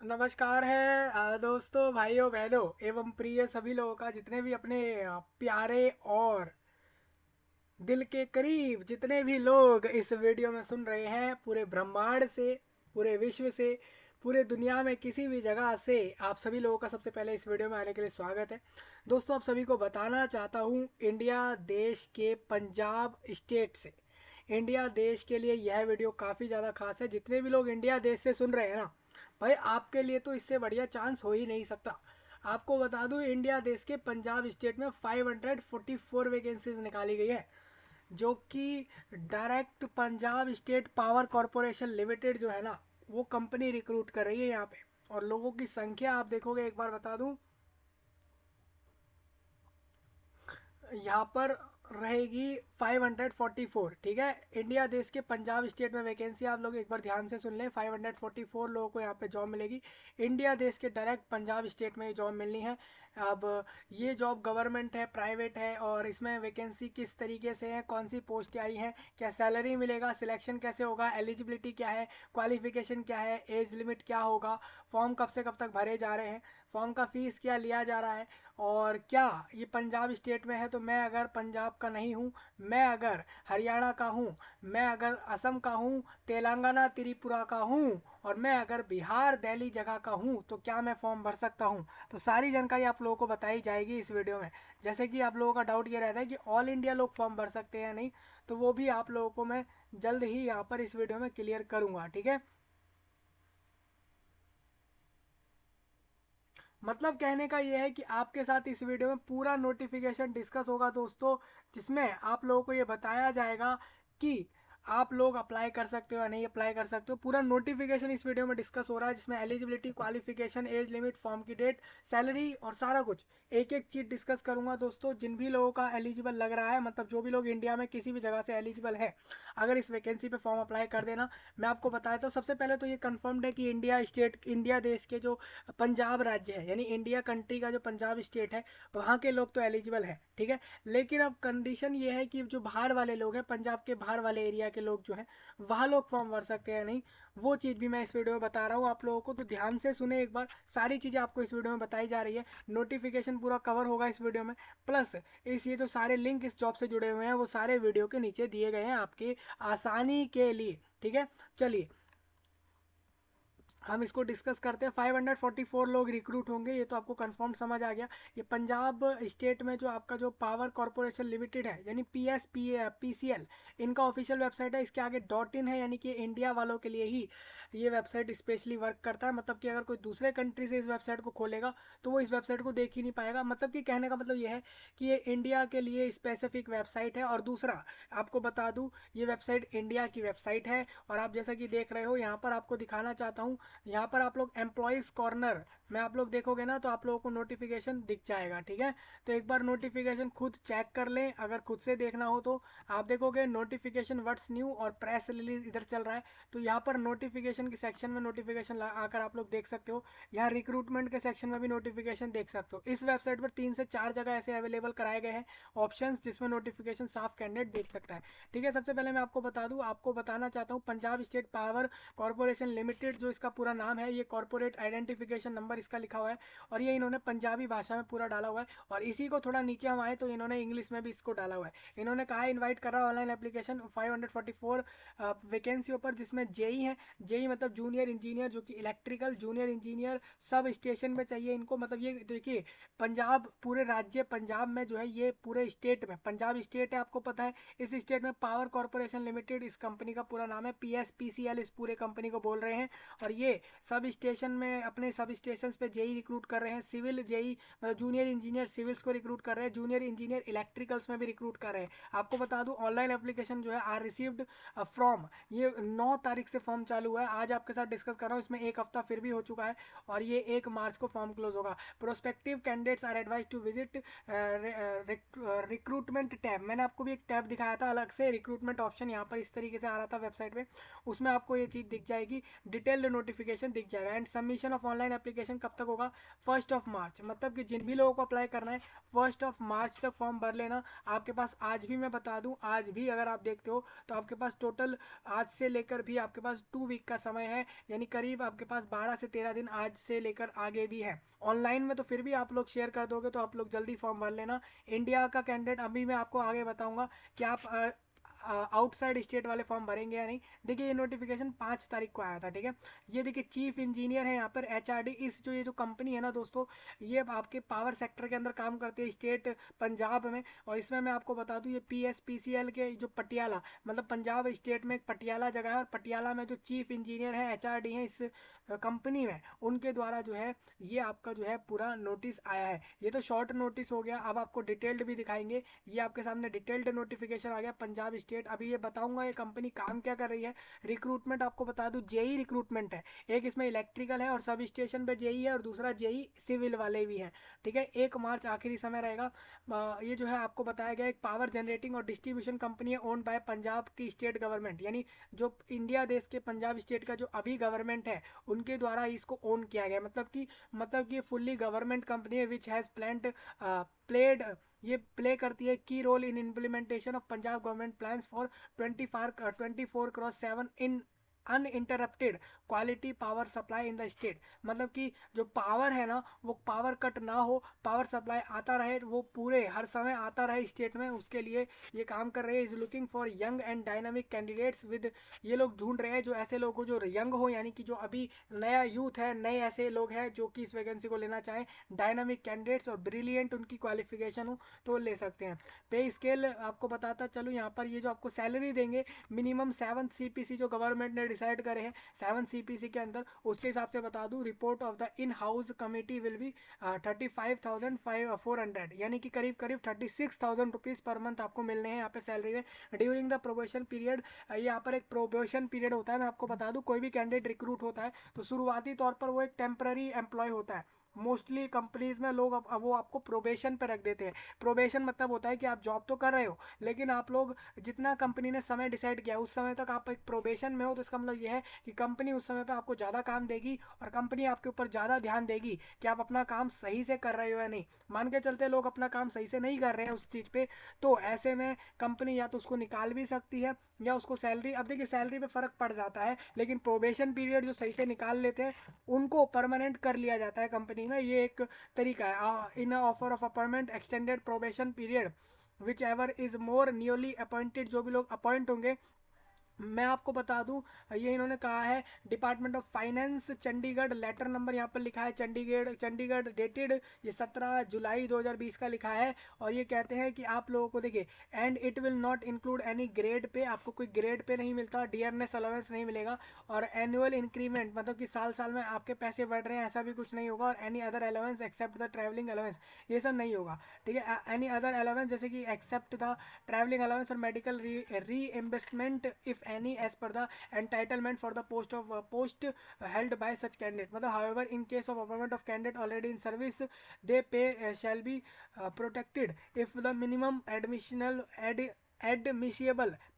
नमस्कार है दोस्तों, भाइयों बहनों एवं प्रिय सभी लोगों का, जितने भी अपने प्यारे और दिल के करीब जितने भी लोग इस वीडियो में सुन रहे हैं, पूरे ब्रह्मांड से, पूरे विश्व से, पूरे दुनिया में किसी भी जगह से, आप सभी लोगों का सबसे पहले इस वीडियो में आने के लिए स्वागत है। दोस्तों, आप सभी को बताना चाहता हूँ, इंडिया देश के पंजाब स्टेट से, इंडिया देश के लिए यह वीडियो काफ़ी ज़्यादा खास है। जितने भी लोग इंडिया देश से सुन रहे हैं ना भाई, आपके लिए तो इससे बढ़िया चांस हो ही नहीं सकता। आपको बता दूं, इंडिया देश के पंजाब स्टेट में 544 वैकेंसीज निकाली गई है, जो कि direct Punjab state power corporation limited जो है ना, वो कंपनी रिक्रूट कर रही है यहाँ पे। और लोगों की संख्या आप देखोगे, एक बार बता दूं, यहाँ पर रहेगी 544। ठीक है, इंडिया देश के पंजाब स्टेट में वैकेंसी आप लोग एक बार ध्यान से सुन लें, 544 लोगों को यहाँ पे जॉब मिलेगी। इंडिया देश के डायरेक्ट पंजाब स्टेट में ये जॉब मिलनी है। अब ये जॉब गवर्नमेंट है, प्राइवेट है, और इसमें वैकेंसी किस तरीके से है, कौन सी पोस्ट आई है, क्या सैलरी मिलेगा, सिलेक्शन कैसे होगा, एलिजिबिलिटी क्या है, क्वालिफिकेशन क्या है, एज लिमिट क्या होगा, फॉर्म कब से कब तक भरे जा रहे हैं, फॉर्म का फीस क्या लिया जा रहा है, और क्या ये पंजाब स्टेट में है तो मैं अगर पंजाब का नहीं हूँ, मैं अगर हरियाणा का हूँ, मैं अगर असम का हूँ, तेलंगाना त्रिपुरा का हूँ, और मैं अगर बिहार दिल्ली जगह का हूँ, तो क्या मैं फॉर्म भर सकता हूँ। तो सारी जानकारी आप लोगों को बताई जाएगी इस वीडियो में। जैसे कि आप लोगों का डाउट ये रहता है कि ऑल इंडिया लोग फॉर्म भर सकते हैं या नहीं, तो वो भी आप लोगों को मैं जल्द ही यहाँ पर इस वीडियो में क्लियर करूँगा। ठीक है, मतलब कहने का ये है कि आपके साथ इस वीडियो में पूरा नोटिफिकेशन डिस्कस होगा दोस्तों, जिसमें आप लोगों को ये बताया जाएगा कि आप लोग अप्लाई कर सकते हो या नहीं अप्लाई कर सकते हो। पूरा नोटिफिकेशन इस वीडियो में डिस्कस हो रहा है, जिसमें eligibility, qualification, age limit, form की डेट, सैलरी और सारा कुछ एक एक चीज़ डिस्कस करूंगा दोस्तों। जिन भी लोगों का एलिजिबल लग रहा है, मतलब जो भी लोग इंडिया में किसी भी जगह से एलिजिबल है, अगर इस वैकेंसी पे फॉर्म अप्लाई कर देना। मैं आपको बताया था, सबसे पहले तो ये कंफर्म्ड है कि इंडिया देश के जो पंजाब राज्य है, यानी इंडिया कंट्री का जो पंजाब स्टेट है, वहाँ के लोग तो एलिजिबल है। ठीक है, लेकिन अब कंडीशन ये है कि जो बाहर वाले लोग हैं, पंजाब के बाहर वाले एरिया के लोग जो हैं, वहाँ लोग फॉर्म भर सकते हैं नहीं, वो चीज़ भी मैं इस वीडियो में बता रहा हूँ आप लोगों को। तो ध्यान से सुने एक बार, सारी चीज़ें आपको इस वीडियो में बताई जा रही है, नोटिफिकेशन पूरा कवर होगा इस वीडियो में। प्लस इस ये जो सारे लिंक इस जॉब से जुड़े हुए हैं, वो सारे वीडियो के नीचे दिए गए हैं आपकी आसानी के लिए। ठीक है, चलिए हम इसको डिस्कस करते हैं। 544 लोग रिक्रूट होंगे, ये तो आपको कंफर्म समझ आ गया। ये पंजाब स्टेट में जो आपका जो पावर कॉरपोरेशन लिमिटेड है, यानी PSPCL, इनका ऑफिशियल वेबसाइट है। इसके आगे डॉट इन है, यानी कि इंडिया वालों के लिए ही ये वेबसाइट स्पेशली वर्क करता है। मतलब कि अगर कोई दूसरे कंट्री से इस वेबसाइट को खोलेगा तो वो इस वेबसाइट को देख ही नहीं पाएगा। मतलब कि कहने का मतलब ये है कि ये इंडिया के लिए स्पेसिफिक वेबसाइट है। और दूसरा आपको बता दूं, ये वेबसाइट इंडिया की वेबसाइट है। और आप जैसा कि देख रहे हो, यहाँ पर आपको दिखाना चाहता हूँ, यहाँ पर आप लोग एम्प्लॉयज़ कॉर्नर में आप लोग देखोगे ना, तो आप लोगों को नोटिफिकेशन दिख जाएगा। ठीक है, तो एक बार नोटिफिकेशन खुद चेक कर लें, अगर खुद से देखना हो तो। आप देखोगे नोटिफिकेशन व्हाट्स न्यू और प्रेस रिलीज इधर चल रहा है, तो यहाँ पर नोटिफिकेशन के सेक्शन में नोटिफिकेशन आकर आप लोग देख सकते हो। यहाँ रिक्रूटमेंट के सेक्शन में भी नोटिफिकेशन देख सकते हो। इस वेबसाइट पर 3 से 4 जगह ऐसे अवेलेबल कराए गए हैं ऑप्शंस, जिसमें नोटिफिकेशन साफ कैंडिडेट देख सकता है। ठीक है, सबसे पहले मैं आपको बता दूं, आपको बताना चाहता हूँ, Punjab state power corporation limited जो इसका पूरा नाम है, ये कॉर्पोरेट आइडेंटिफिकेशन नंबर इसका लिखा हुआ है, और ये इन्होंने पंजाबी भाषा में पूरा डाला हुआ है। और इसी को थोड़ा नीचे हम आए तो इन्होंने इंग्लिश में भी इसको डाला हुआ है। इन्होंने कहा इनवाइट कर रहा है ऑनलाइन एप्लीकेशन 544 वैकेंसियों पर, जिसमें जेई है। जेई मतलब जूनियर इंजीनियर, जो कि electrical junior engineer sub station में चाहिए इनको। मतलब ये देखिए, पंजाब पूरे राज्य पंजाब में जो है, ये पूरे स्टेट में, पंजाब स्टेट है आपको पता है, इस स्टेट में पावर कॉरपोरेशन लिमिटेड इस कंपनी का पूरा नाम है, PSPCL इस पूरे कंपनी को बोल रहे हैं। और ये सब स्टेशन में, अपने सब स्टेशन पे जेई रिक्रूट कर रहे हैं। सिविल जेई मतलब जूनियर इंजीनियर सिविल्स को रिक्रूट कर रहे हैं, जूनियर इंजीनियर इलेक्ट्रिकल्स में भी रिक्रूट कर रहे हैं। आपको बता दूं, ऑनलाइन एप्लीकेशन जो है आर रिसीव्ड फ्रॉम, ये 9 तारीख से फॉर्म चालू हुआ है। आज आपके साथ डिस्कस कर रहा हूँ, इसमें एक हफ्ता फिर भी हो चुका है, और ये 1 मार्च को फॉर्म क्लोज होगा। Prospective candidates are advise to visit recruitment tab. मैंने आपको भी एक टैब दिखाया था अलग से, रिक्रूटमेंट ऑप्शन यहाँ पर इस तरीके से आ रहा था वेबसाइट पे, उसमें आपको ये चीज़ दिख जाएगी, डिटेल्ड नोटिफिकेशन नोटिफिकेशन दिख जाएगा। And submission of online application कब तक होगा? 1 मार्च, मतलब कि जिन भी लोगों को अप्लाई करना है 1 मार्च तक फॉर्म भर लेना। आपके पास आज भी, मैं बता दूं, आज भी अगर आप देखते हो तो आपके पास टोटल आज से लेकर भी आपके पास 2 वीक का समय है, यानी करीब आपके पास 12 से 13 दिन आज से लेकर आगे भी है। ऑनलाइन में तो फिर भी आप लोग शेयर कर दोगे तो आप लोग जल्दी फॉर्म भर लेना। इंडिया का कैंडिडेट अभी मैं आपको आगे बताऊंगा कि आप आउटसाइड स्टेट वाले फॉर्म भरेंगे या नहीं। देखिए ये नोटिफिकेशन 5 तारीख को आया था, ठीक है। ये देखिए चीफ इंजीनियर है यहाँ पर एचआरडी, इस जो ये जो कंपनी है ना दोस्तों, ये आपके पावर सेक्टर के अंदर काम करती है स्टेट पंजाब में। और इसमें मैं आपको बता दूं ये पीएसपीसीएल के जो पटियाला, मतलब पंजाब स्टेट में एक पटियाला जगह है, और पटियाला में जो चीफ इंजीनियर है एचआरडी है इस कंपनी में, उनके द्वारा जो है ये आपका जो है पूरा नोटिस आया है। ये तो शॉर्ट नोटिस हो गया, अब आपको डिटेल्ड भी दिखाएंगे। ये आपके सामने डिटेल्ड नोटिफिकेशन आ गया पंजाब स्टेट। अभी ये बताऊंगा ये कंपनी काम क्या कर रही है। रिक्रूटमेंट आपको बता दूं जेई रिक्रूटमेंट है, एक इसमें इलेक्ट्रिकल है और सब स्टेशन पे जेई है, और दूसरा जेई सिविल वाले भी हैं, ठीक है। 1 मार्च आखिरी समय रहेगा। ये जो है आपको बताया गया एक पावर जनरेटिंग और डिस्ट्रीब्यूशन कंपनी है ओन्ड बाय पंजाब की स्टेट गवर्नमेंट, यानी जो इंडिया देश के पंजाब स्टेट का जो अभी गवर्नमेंट है उनके द्वारा इसको ओन किया गया। मतलब कि फुल्ली गवर्नमेंट कंपनी है विच हैज़ प्लेड ये प्ले करती है की role in implementation of Punjab government plans for 24/7 in uninterrupted quality power supply in the state. मतलब कि जो पावर है ना वो पावर कट ना हो, पावर सप्लाई आता रहे, वो पूरे हर समय आता रहे स्टेट में, उसके लिए ये काम कर रहे हैं। Is looking for young and dynamic candidates with, ये लोग ढूंढ रहे हैं जो ऐसे लोग हो जो यंग हो, यानी कि जो अभी नया यूथ है, नए ऐसे लोग हैं जो कि इस वैकेंसी को लेना चाहें, डायनामिक कैंडिडेट्स और ब्रिलियंट उनकी क्वालिफिकेशन हो तो ले सकते हैं। पे स्केल आपको बताता चलो यहाँ पर, ये जो आपको सैलरी देंगे मिनिमम 7 सीपीसी जो गवर्नमेंट ने डिसाइड करे हैं 7 सीपीसी के अंदर, उसके हिसाब से बता दूं report of the in house committee will be 35,400, यानी कि करीब करीब 36,000 रुपीज़ पर मंथ आपको मिलने हैं यहाँ पे सैलरी में ड्यूरिंग द प्रोबेशन पीरियड। यहाँ पर एक प्रोबेशन पीरियड होता है, मैं आपको बता दूं कोई भी कैंडिडेट रिक्रूट होता है तो शुरुआती तौर पर वो एक टेम्पररी एम्प्लॉय होता है। मोस्टली कंपनीज में लोग अब वो आपको प्रोबेशन पे रख देते हैं। प्रोबेशन मतलब होता है कि आप जॉब तो कर रहे हो लेकिन आप लोग जितना कंपनी ने समय डिसाइड किया उस समय तक आप एक प्रोबेशन में हो, तो इसका मतलब ये है कि कंपनी उस समय पे आपको ज़्यादा काम देगी और कंपनी आपके ऊपर ज़्यादा ध्यान देगी कि आप अपना काम सही से कर रहे हो या नहीं। मान के चलते लोग अपना काम सही से नहीं कर रहे हैं उस चीज़ पे, तो ऐसे में कंपनी या तो उसको निकाल भी सकती है या उसको सैलरी, अब देखिए सैलरी पे फ़र्क पड़ जाता है लेकिन प्रोबेशन पीरियड जो सही से निकाल लेते हैं उनको परमानेंट कर लिया जाता है कंपनी में। ये एक तरीका है। In offer of appointment extended probation period which ever is more newly appointed, जो भी लोग अपॉइंट होंगे, मैं आपको बता दूं ये इन्होंने कहा है department of finance Chandigarh, letter number यहाँ पर लिखा है चंडीगढ़ डेटेड ये 17 जुलाई 2020 का लिखा है। और ये कहते हैं कि आप लोगों को देखिए and it will not include any grade pay, आपको कोई ग्रेड पे नहीं मिलता, डियरनेस अलाउंस नहीं मिलेगा, और एनुअल इंक्रीमेंट मतलब कि साल साल में आपके पैसे बढ़ रहे हैं ऐसा भी कुछ नहीं होगा, और any other allowance except the travelling allowance ये सब नहीं होगा, ठीक है। एनी अदर अलाउंस जैसे कि एक्सेप्ट द ट्रैवलिंग अलाउंस और medical reimbursement if any as per the entitlement for the post held by such candidate, मतलब however in case of appointment of candidate already in service they pay shall be protected if the minimum admissible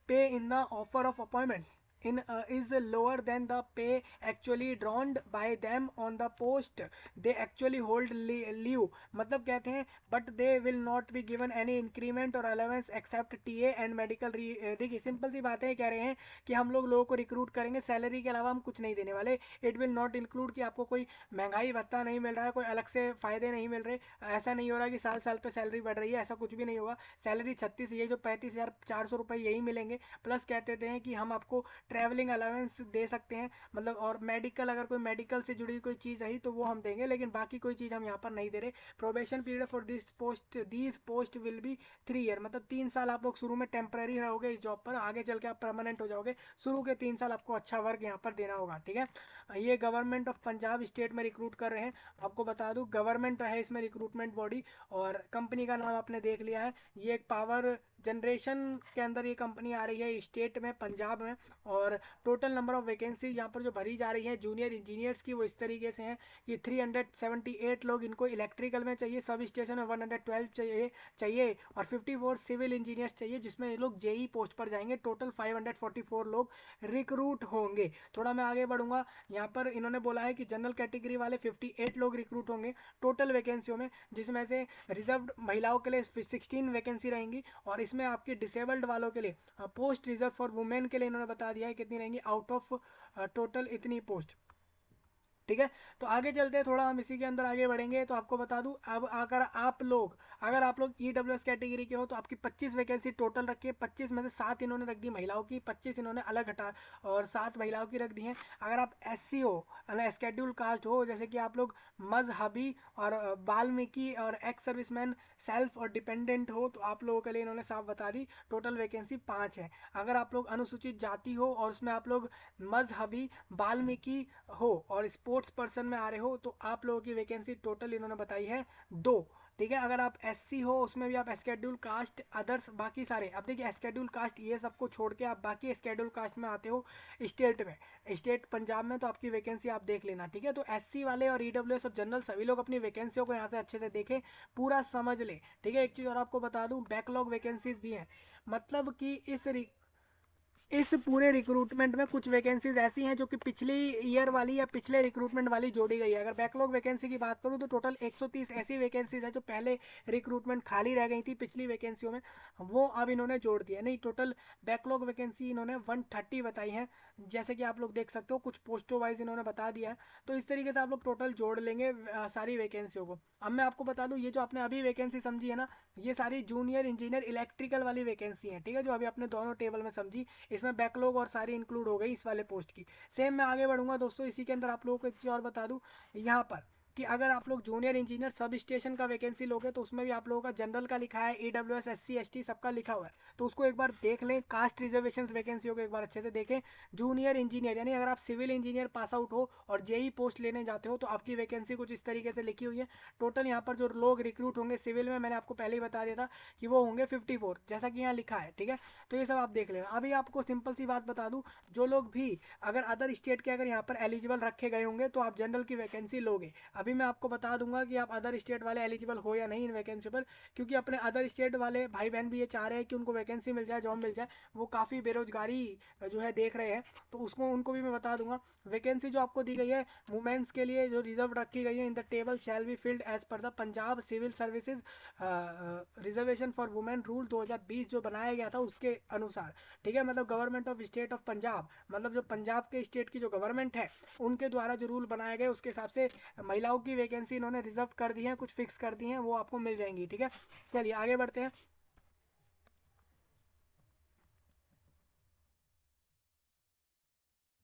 pay in the offer of appointment in is lower than the pay actually drawn by them on the post they actually hold leave, मतलब कहते हैं but they will not be given any increment or allowance except TA and medical देखिए simple सी बात है, कह रहे हैं कि हम लोगों को रिक्रूट करेंगे, सैलरी के अलावा हम कुछ नहीं देने वाले। इट विल नॉट इंक्लूड कि आपको कोई महंगाई भत्ता नहीं मिल रहा है, कोई अलग से फ़ायदे नहीं मिल रहे, ऐसा नहीं हो रहा कि साल साल पे सैलरी बढ़ रही है, ऐसा कुछ भी नहीं होगा। सैलरी 36 ये जो 35,400 रुपये यही मिलेंगे, प्लस कहते थे कि हम आपको ट्रैवलिंग अलाउंस दे सकते हैं, मतलब और मेडिकल अगर कोई मेडिकल से जुड़ी कोई चीज़ रही तो वो हम देंगे, लेकिन बाकी कोई चीज़ हम यहाँ पर नहीं दे रहे। Probation period for this post will be 3 year, मतलब 3 साल आप लोग शुरू में टेम्पररी रहोगे इस जॉब पर, आगे चल के आप परमानेंट हो जाओगे। शुरू के 3 साल आपको अच्छा वर्क यहाँ पर देना होगा, ठीक है। ये गवर्नमेंट ऑफ पंजाब स्टेट में रिक्रूट कर रहे हैं, आपको बता दूं गवर्नमेंट है इसमें रिक्रूटमेंट बॉडी, और कंपनी का नाम आपने देख लिया है। ये एक पावर जनरेशन के अंदर ये कंपनी आ रही है स्टेट में, पंजाब में। और टोटल नंबर ऑफ वैकेंसी यहाँ पर जो भरी जा रही है जूनियर इंजीनियर्स की, वो इस तरीके से हैं कि 378 लोग इनको इलेक्ट्रिकल में चाहिए, सब स्टेशन में 112 चाहिए और 54 सिविल इंजीनियर्स चाहिए, जिसमें ये लोग जेई पोस्ट पर जाएंगे। टोटल 544 लोग रिक्रूट होंगे। थोड़ा मैं आगे बढ़ूंगा, यहाँ पर इन्होंने बोला है कि जनरल कैटेगरी वाले 58 लोग रिक्रूट होंगे टोटल वैकेंसियों में, जिसमें से रिजर्व्ड महिलाओं के लिए 16 वैकेंसी रहेंगी और इसमें आपके डिसेबल्ड वालों के लिए पोस्ट रिजर्व फॉर वुमेन के लिए इन्होंने बता दिया है कितनी रहेंगी आउट ऑफ टोटल इतनी पोस्ट। ठीक है, तो आगे चलते हैं, थोड़ा हम इसी के अंदर आगे बढ़ेंगे। तो आपको बता दूं, अब अगर आप लोग ईडब्ल्यूएस कैटेगरी के हो तो आपकी 25 वैकेंसी टोटल रखी है। 25 में से 7 इन्होंने रख दी महिलाओं की, 25 इन्होंने अलग हटा और 7 महिलाओं की रख दी हैं। अगर आप एससी हो, स्केड्यूल कास्ट हो, जैसे कि आप लोग मजहबी और वाल्मीकि और एक्स सर्विसमैन, सेल्फ और डिपेंडेंट हो, तो आप लोगों के लिए इन्होंने साफ बता दी टोटल वैकेंसी 5 है। अगर आप लोग अनुसूचित जाति हो और उसमें आप लोग मजहबी, वाल्मीकि हो और स्पोर्ट्स पर्सन में आ रहे हो, तो आप लोगों की वैकेंसी टोटल इन्होंने बताई है 2। ठीक है, अगर आप एससी हो, उसमें भी आप स्केड्यूल कास्ट, अदर्स, बाकी सारे, अब देखिए स्केड्यूल कास्ट ये सबको छोड़ के आप बाकी स्केड्यूल कास्ट में आते हो स्टेट में, स्टेट पंजाब में, तो आपकी वैकेंसी आप देख लेना। ठीक है, तो एससी वाले और ईडब्ल्यूएस और जनरल सभी लोग अपनी वैकेंसियों को यहाँ से अच्छे से देखें, पूरा समझ ले। ठीक है, एक चीज़ और आपको बता दूँ, बैकलॉग वैकेंसीज भी हैं, मतलब कि इस पूरे रिक्रूटमेंट में कुछ वैकेंसीज ऐसी हैं जो कि पिछली ईयर वाली या पिछले रिक्रूटमेंट वाली जोड़ी गई है। अगर बैकलॉग वैकेंसी की बात करूं तो टोटल 130 ऐसी वैकेंसीज है जो पहले रिक्रूटमेंट खाली रह गई थी पिछली वैकेंसियों में, वो अब इन्होंने जोड़ दिया। नहीं, टोटल बैकलॉग वैकेंसी इन्होंने 130 बताई है, जैसे कि आप लोग देख सकते हो, कुछ पोस्टों वाइज इन्होंने बता दिया है। तो इस तरीके से आप लोग टोटल जोड़ लेंगे सारी वैकेंसियों को। अब मैं आपको बता दूं, ये जो आपने अभी वैकेंसी समझी है ना, ये सारी जूनियर इंजीनियर इलेक्ट्रिकल वाली वैकेंसी है। ठीक है, जो अभी आपने दोनों टेबल में समझी, इसमें बैकलॉग और सारी इंक्लूड हो गई इस वाले पोस्ट की। सेम मैं आगे बढ़ूंगा दोस्तों, इसी के अंदर आप लोगों को एक चीज़ और बता दूं यहाँ पर कि अगर आप लोग जूनियर इंजीनियर सब स्टेशन का वैकेंसी लोगे तो उसमें भी आप लोगों का जनरल का लिखा है, ईडब्ल्यूएस, एससी, एसटी सबका लिखा हुआ है, तो उसको एक बार देख लें। कास्ट रिजर्वेशन वैकेंसियों को एक बार अच्छे से देखें। जूनियर इंजीनियर यानी अगर आप सिविल इंजीनियर पास आउट हो और जेई पोस्ट लेने जाते हो तो आपकी वैकेंसी कुछ इस तरीके से लिखी हुई है। टोटल यहाँ पर जो लोग रिक्रूट होंगे सिविल में, मैंने आपको पहले ही बता दिया था कि वो होंगे 54, जैसा कि यहाँ लिखा है। ठीक है, तो ये सब आप देख लेना। अभी आपको सिंपल सी बात बता दूं, जो लोग भी अगर अदर स्टेट के अगर यहाँ पर एलिजिबल रखे गए होंगे तो आप जनरल की वैकेंसी लोगे। अभी मैं आपको बता दूंगा कि आप अदर स्टेट वाले एलिजिबल हो या नहीं इन वैकेंसी पर, क्योंकि अपने अदर स्टेट वाले भाई बहन भी ये चाह रहे हैं कि उनको वैकेंसी मिल जाए, जॉब मिल जाए। वो काफ़ी बेरोजगारी जो है देख रहे हैं, तो उसको उनको भी मैं बता दूंगा। वैकेंसी जो आपको दी गई है वुमेन्स के लिए जो रिजर्व रखी गई है, in the table shall be filled as per the Punjab civil services reservation for women rule 2020 जो बनाया गया था उसके अनुसार। ठीक है, मतलब government of state of Punjab, मतलब जो पंजाब के स्टेट की जो गवर्नमेंट है उनके द्वारा जो रूल बनाए गए उसके हिसाब से महिलाओं की वैकेंसी इन्होंने रिजर्व कर दी है, कुछ फिक्स कर दी हैं, वो आपको मिल जाएंगी। ठीक है, चलिए आगे बढ़ते हैं।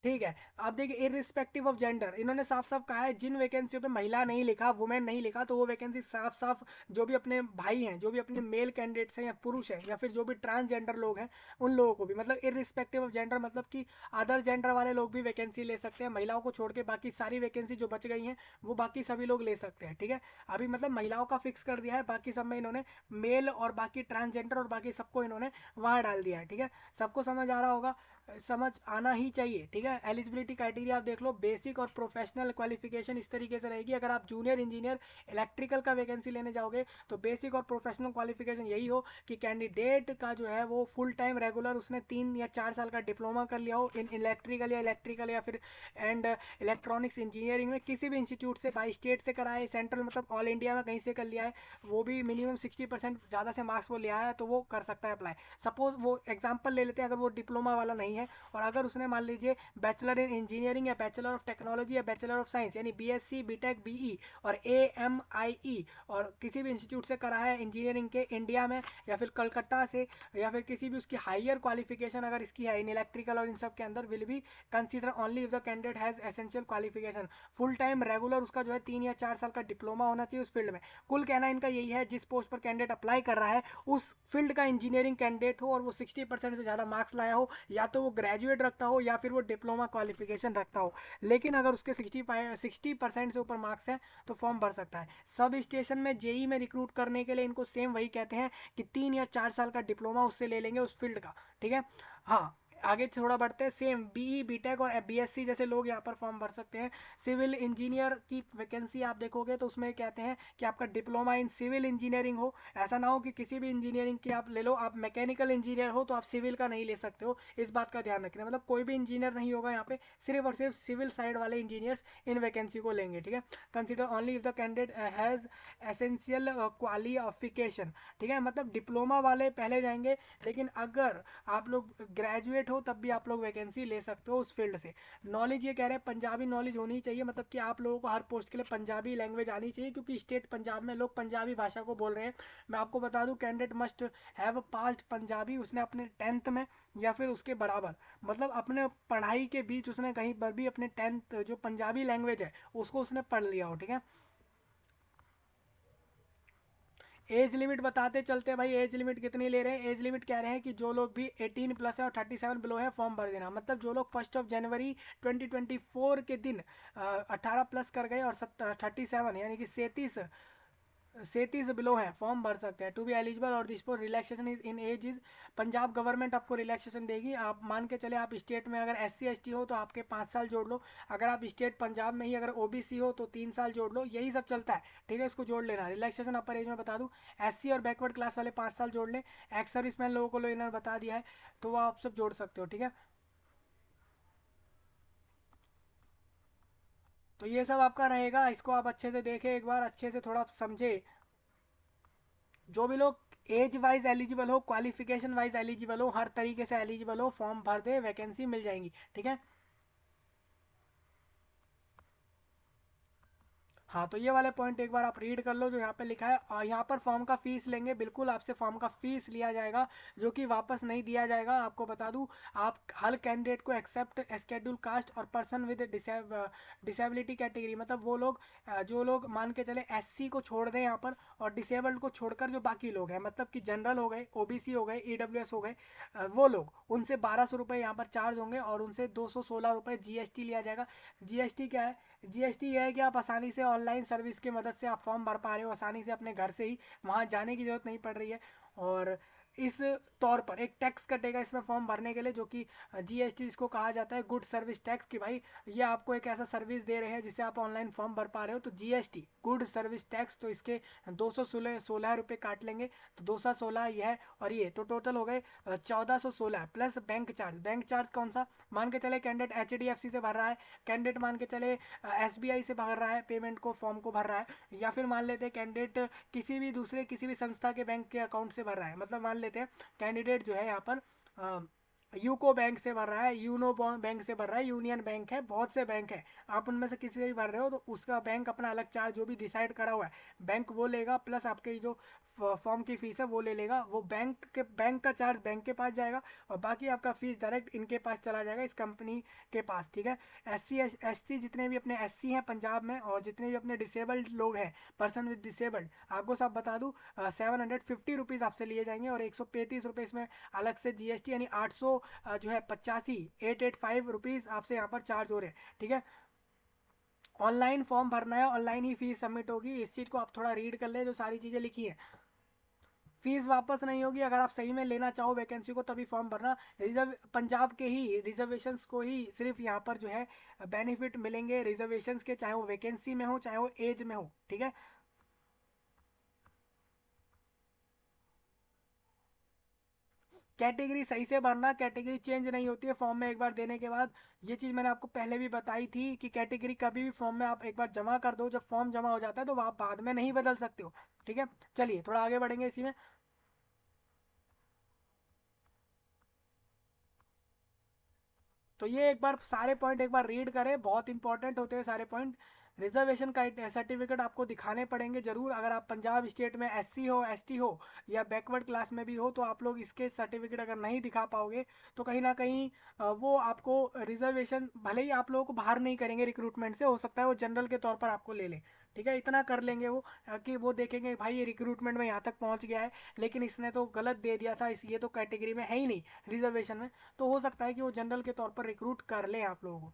ठीक है, आप देखिए इरिस्पेक्टिव ऑफ जेंडर, इन्होंने साफ साफ कहा है जिन वैकेंसियों पे महिला नहीं लिखा, वुमेन नहीं लिखा, तो वो वैकेंसी साफ साफ जो भी अपने भाई हैं, जो भी अपने मेल कैंडिडेट्स हैं या पुरुष हैं या फिर जो भी ट्रांसजेंडर लोग हैं उन लोगों को भी, मतलब इरिस्पेक्टिव ऑफ जेंडर, मतलब कि अदर जेंडर वाले लोग भी वैकेंसी ले सकते हैं। महिलाओं को छोड़ के बाकी सारी वैकेंसी जो बच गई हैं वो बाकी सभी लोग ले सकते हैं। ठीक है, अभी मतलब महिलाओं का फिक्स कर दिया है, बाकी सब में इन्होंने मेल और बाकी ट्रांसजेंडर और बाकी सबको इन्होंने वहाँ डाल दिया है। ठीक है, सबको समझ आ रहा होगा, समझ आना ही चाहिए। ठीक है, एलिजिबिलिटी क्राइटेरिया आप देख लो, बेसिक और प्रोफेशनल क्वालिफिकेशन इस तरीके से रहेगी। अगर आप जूनियर इंजीनियर इलेक्ट्रिकल का वैकेंसी लेने जाओगे तो बेसिक और प्रोफेशनल क्वालिफिकेशन यही हो कि कैंडिडेट का जो है वो फुल टाइम रेगुलर उसने 3 या 4 साल का डिप्लोमा कर लिया हो इन इलेक्ट्रिकल या फिर एंड इलेक्ट्रॉनिक्स इंजीनियरिंग में किसी भी इंस्टीट्यूट से, बाई स्टेट से कराए, सेंट्रल मतलब ऑल इंडिया में कहीं से कर लिया है, वो भी मिनिमम 60% ज़्यादा से मार्क्स वो लिया है तो वो कर सकता है अप्लाई। सपोज वो एग्जाम्पल ले लेते हैं, अगर वो डिप्लोमा वाला नहीं है और अगर उसने मान लीजिए बैचलर इन इंजीनियरिंग या बैचलर ऑफ टेक्नोलॉजी या बैचलर ऑफ साइंस यानी बीएससी, बीटेक, बीई और एएमआईई और किसी भी इंस्टीट्यूट से करा है इंजीनियरिंग के इंडिया में या फिर कलकत्ता से या फिर किसी भी उसकी हायर क्वालिफिकेशन अगर इसकी है इन इलेक्ट्रिकल और इन सब के अंदर, will be consider only if the candidate has essential qualification. Full time regular उसका जो है 3 या 4 साल का डिप्लोमा होना चाहिए उस फील्ड में। कुल कहना इनका यही है, जिस पोस्ट पर कैंडिडेट अप्लाई कर रहा है उस फील्ड का इंजीनियरिंग कैंडिडेट हो और वो 60% से ज़्यादा मार्क्स लाया हो, या तो तो वो ग्रेजुएट रखता हो या फिर वो डिप्लोमा क्वालिफिकेशन रखता हो, लेकिन अगर उसके 60% से ऊपर मार्क्स हैं तो फॉर्म भर सकता है। सब स्टेशन में जेई में रिक्रूट करने के लिए इनको सेम वही कहते हैं कि 3 या 4 साल का डिप्लोमा उससे ले लेंगे उस फील्ड का, ठीक है। हाँ, आगे थोड़ा बढ़ते हैं। सेम बीई बीटेक और बीएससी जैसे लोग यहाँ पर फॉर्म भर सकते हैं। सिविल इंजीनियर की वैकेंसी आप देखोगे तो उसमें कहते हैं कि आपका डिप्लोमा इन सिविल इंजीनियरिंग हो। ऐसा ना हो कि किसी भी इंजीनियरिंग की आप ले लो, आप मैकेनिकल इंजीनियर हो तो आप सिविल का नहीं ले सकते हो, इस बात का ध्यान रखना। मतलब कोई भी इंजीनियर नहीं होगा यहाँ पे, सिर्फ और सिर्फ सिविल साइड वाले इंजीनियर्स इन वैकेंसी को लेंगे, ठीक है। Consider only if the candidate has essential qualification, ठीक है। मतलब डिप्लोमा वाले पहले जाएंगे, लेकिन अगर आप लोग ग्रेजुएट हो तब भी आप लोग वैकेंसी ले सकते हो उस फील्ड से। नॉलेज ये कह रहे हैं पंजाबी नॉलेज होनी चाहिए, मतलब कि आप लोगों को हर पोस्ट के लिए पंजाबी लैंग्वेज आनी चाहिए, क्योंकि स्टेट पंजाब में लोग पंजाबी भाषा को बोल रहे हैं। मैं आपको बता दूं, candidate must have passed Punjabi, उसने अपने 10th में या फिर उसके बराबर, मतलब अपने पढ़ाई के बीच उसने कहीं पर भी अपने 10th जो पंजाबी लैंग्वेज है उसको उसने पढ़ लिया हो, ठीक है। एज लिमिट बताते चलते भाई, एज लिमिट कितनी ले रहे हैं। एज लिमिट कह रहे हैं कि जो लोग भी 18+ है और 37 बिलो है फॉर्म भर देना। मतलब जो लोग 1 जनवरी 2024 के दिन 18+ कर गए और 37 यानी कि 37 बिलो है फॉर्म भर सकते हैं। टू बी एलिजिबल और this for relaxation is in age is, Punjab government आपको रिलैक्सेशन देगी। आप मान के चले आप स्टेट में अगर SC ST हो तो आपके 5 साल जोड़ लो, अगर आप स्टेट पंजाब में ही अगर OBC हो तो 3 साल जोड़ लो, यही सब चलता है, ठीक है। इसको जोड़ लेना। रिलैक्सेशन अपर एज में बता दूं, SC और बैकवर्ड क्लास वाले 5 साल जोड़ लें, एक्स सर्विसमैन लोगों को इन्होंने बता दिया है, तो वो आप सब जोड़ सकते हो, ठीक है। तो ये सब आपका रहेगा, इसको आप अच्छे से देखें एक बार, अच्छे से थोड़ा समझे। जो भी लोग एज वाइज एलिजिबल हो, क्वालिफिकेशन वाइज एलिजिबल हो, हर तरीके से एलिजिबल हो, फॉर्म भर दे, वैकेंसी मिल जाएंगी, ठीक है। हाँ, तो ये वाले पॉइंट एक बार आप रीड कर लो जो यहाँ पे लिखा है। और यहाँ पर फॉर्म का फीस लेंगे, बिल्कुल आपसे फॉर्म का फीस लिया जाएगा, जो कि वापस नहीं दिया जाएगा। आपको बता दूँ, आप हर कैंडिडेट को एक्सेप्ट शेड्यूल कास्ट और पर्सन विद डिसेबिलिटी कैटेगरी, मतलब वो लोग जो लोग मान के चले SC को छोड़ दें यहाँ पर, और डिसेबल्ड को छोड़कर जो बाकी लोग हैं, मतलब कि जनरल हो गए, OBC हो गए, EWS हो गए, वो लोग, उनसे 1200 रुपये यहाँ पर चार्ज होंगे और उनसे 216 रुपये GST लिया जाएगा। GST क्या है? GST यह है कि आप आसानी से ऑनलाइन सर्विस की मदद से आप फॉर्म भर पा रहे हो, आसानी से अपने घर से ही, वहाँ जाने की ज़रूरत नहीं पड़ रही है। और इस तौर पर एक टैक्स कटेगा इसमें फॉर्म भरने के लिए, जो कि GST जिसको कहा जाता है गुड सर्विस टैक्स, कि भाई ये आपको एक ऐसा सर्विस दे रहे हैं जिससे आप ऑनलाइन फॉर्म भर पा रहे हो, तो GST गुड सर्विस टैक्स, तो इसके 216 रुपये काट लेंगे, तो 216 यह है, और ये तो टोटल हो गए 1416 plus bank charge. Bank charge कौन सा? मान के चले कैंडिडेट HDFC से भर रहा है, कैंडिडेट मान के चले SBI से भर रहा है, पेमेंट को फॉर्म को भर रहा है, या फिर मान लेते हैं कैंडिडेट किसी भी संस्था के बैंक के अकाउंट से भर रहा है। मतलब मान लेते हैं कैंडिडेट जो है यहाँ पर यूको बैंक से भर रहा है, यूनो बैंक से भर रहा है, यूनियन बैंक है, बहुत से बैंक है, आप उनमें से किसी से भी भर रहे हो तो उसका बैंक अपना अलग चार्ज जो भी डिसाइड करा हुआ है बैंक वो लेगा, प्लस आपके जो फॉर्म की फीस है वो ले लेगा। वो बैंक का चार्ज बैंक के पास जाएगा, और बाकी आपका फीस डायरेक्ट इनके पास चला जाएगा, इस कंपनी के पास, ठीक है। SC जितने भी अपने SC हैं पंजाब में, और जितने भी अपने डिसेबल्ड लोग हैं, पर्सन विद डिसेबल्ड, आपको सब बता दूँ 750 रुपीज़ आपसे लिए जाएंगे, और 135 रुपये इसमें अलग से GST, यानी 800 जो है 885 रुपीज़ आपसे यहाँ पर चार्ज हो रहे हैं, ठीक है। ऑनलाइन फॉर्म भरना है, ऑनलाइन ही फीस सबमिट होगी, इस चीज़ को आप थोड़ा रीड कर ले जो सारी चीज़ें लिखी है। फीस वापस नहीं होगी, अगर आप सही में लेना चाहो वैकेंसी को तभी फॉर्म भरना। रिजर्व पंजाब के ही रिजर्वेशंस को ही सिर्फ यहाँ पर जो है बेनिफिट मिलेंगे रिजर्वेशंस के, चाहे वो वैकेंसी में हो चाहे वो एज में हो, ठीक है। कैटेगरी सही से भरना, कैटेगरी चेंज नहीं होती है फॉर्म में एक बार देने के बाद। ये चीज़ मैंने आपको पहले भी बताई थी कि कैटेगरी कभी भी फॉर्म में आप एक बार जमा कर दो, जब फॉर्म जमा हो जाता है तो आप बाद में नहीं बदल सकते हो, ठीक है। चलिए थोड़ा आगे बढ़ेंगे इसी में। तो ये एक बार सारे पॉइंट एक बार रीड करें, बहुत इंपॉर्टेंट होते हैं सारे पॉइंट। रिजर्वेशन का सर्टिफिकेट आपको दिखाने पड़ेंगे ज़रूर। अगर आप पंजाब स्टेट में एससी हो, एसटी हो या बैकवर्ड क्लास में भी हो, तो आप लोग इसके सर्टिफिकेट अगर नहीं दिखा पाओगे तो कहीं ना कहीं वो आपको रिजर्वेशन भले ही आप लोगों को बाहर नहीं करेंगे रिक्रूटमेंट से, हो सकता है वो जनरल के तौर पर आपको ले लें। ठीक है, इतना कर लेंगे वो कि वो देखेंगे भाई ये रिक्रूटमेंट में यहाँ तक पहुँच गया है, लेकिन इसने तो गलत दे दिया था, इस ये तो कैटेगरी में है ही नहीं रिजर्वेशन में, तो हो सकता है कि वो जनरल के तौर पर रिक्रूट कर लें आप लोगों को।